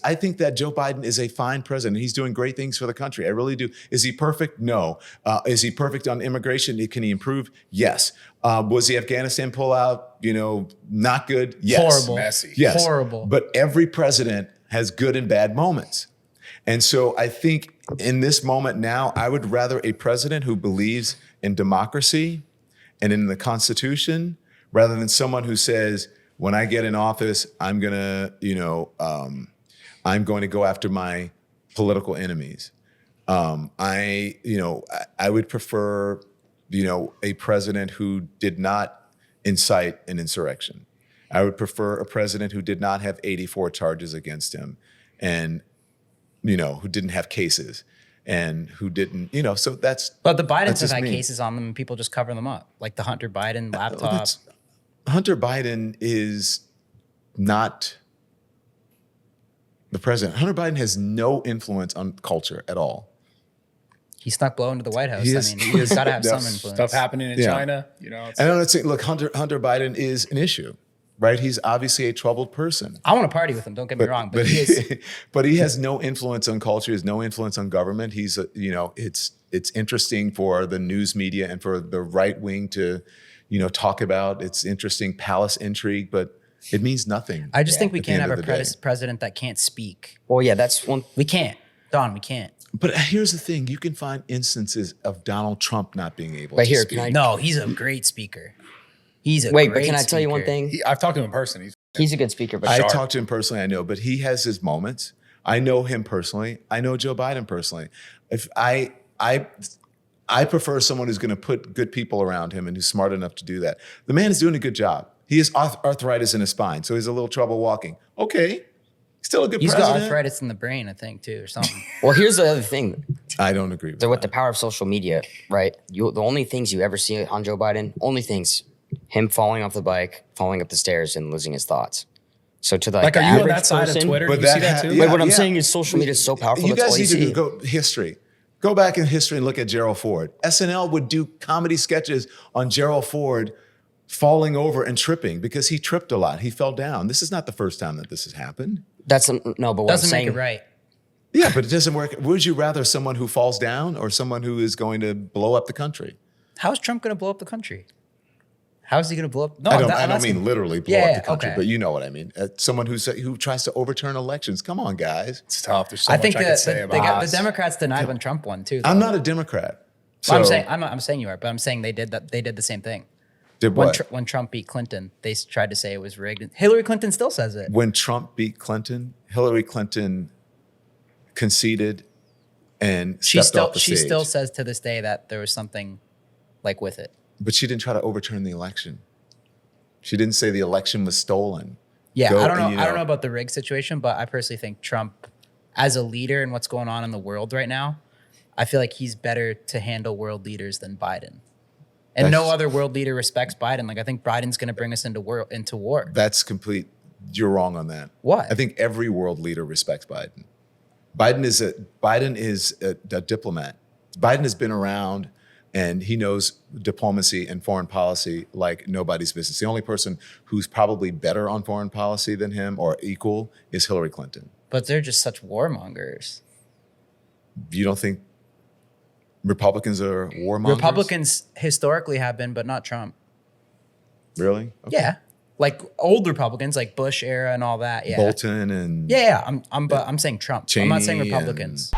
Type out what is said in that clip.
I think that Joe Biden is a fine president. He's doing great things for the country. I really do. Is he perfect? No. Is he perfect on immigration? Can he improve? Yes. Was the Afghanistan pullout, not good? Yes. Horrible. Messy. Yes. Horrible. But every president has good and bad moments. And so I think in this moment now, I would rather a president who believes in democracy and in the Constitution rather than someone who says, when I get in office, I'm going to go after my political enemies. I would prefer, a president who did not incite an insurrection. I would prefer a president who did not have 84 charges against him and, who didn't have cases and who didn't, so that's. But the Bidens have just had me. cases on them and people just cover them up. Like the Hunter Biden laptop. Hunter Biden is not the president. Hunter Biden has no influence on culture at all. He snuck blow into the White House. He He's got to have some influence. Stuff happening in China, And I'm not saying, look, Hunter Biden is an issue, right? He's obviously a troubled person. I want to party with him. Don't get me wrong, but he is. But he has no influence on culture. He has no influence on government. He's, it's interesting for the news media and for the right wing to, talk about. It's interesting palace intrigue, but it means nothing. I just think we can't have a president that can't speak. Well, yeah, that's one. We can't. Don, we can't. But here's the thing. You can find instances of Donald Trump not being able to speak. No, he's a great speaker. But can I tell you one thing? I've talked to him in person. He's a good speaker, but I talked to him personally, I know, but he has his moments. I know him personally. I know Joe Biden personally. If I prefer someone who's going to put good people around him and who's smart enough to do that. The man is doing a good job. He has arthritis in his spine, so he has a little trouble walking. Okay, still a good president. He's got arthritis in the brain, I think, too, or something. Well, here's the other thing. I don't agree with So that. with the power of social media, right? The only things you ever see on Joe Biden, him falling off the bike, falling up the stairs, and losing his thoughts. So to the are you on average that side person, of Twitter? But You see that too? yeah, what I'm saying is social media is so powerful. You That's guys all need you to see. go history. Go back in history and look at Gerald Ford. SNL would do comedy sketches on Gerald Ford falling over and tripping because he tripped a lot. He fell down. This is not the first time that this has happened. But what I'm Doesn't saying, make it right. Yeah, but it doesn't work. Would you rather someone who falls down or someone who is going to blow up the country? How is Trump going to blow up the country? How is he going to blow up? No, I don't mean literally blow up the country, okay. but you know what I mean. Someone who tries to overturn elections. Come on, guys. It's tough. There's so I much think I could say about the Democrats denied when Trump won too. Though. I'm not a Democrat. So Well, I'm saying you are, but I'm saying they did that. They did the same thing. did what? When Trump beat Clinton, they tried to say it was rigged. Hillary Clinton still says it. When Trump beat Clinton, Hillary Clinton conceded and stepped off the She stage. still says to this day that there was something like with it. But she didn't try to overturn the election. She didn't say the election was stolen. Yeah, I don't know. I don't know about the rig situation, but I personally think Trump, as a leader and what's going on in the world right now, I feel like he's better to handle world leaders than Biden. And no other world leader respects Biden. Like I think Biden's going to bring us into war. That's complete. You're wrong on that. What? I think every world leader respects Biden. Biden is a diplomat. Biden has been around and he knows diplomacy and foreign policy like nobody's business. The only person who's probably better on foreign policy than him or equal is Hillary Clinton. But they're just such warmongers. You don't think Republicans are warmongers? Republicans historically have been, but not Trump. Really? Okay. Yeah, like old Republicans, like Bush era and all that. Yeah, Bolton and yeah. I'm saying Trump. I'm not saying Cheney Republicans.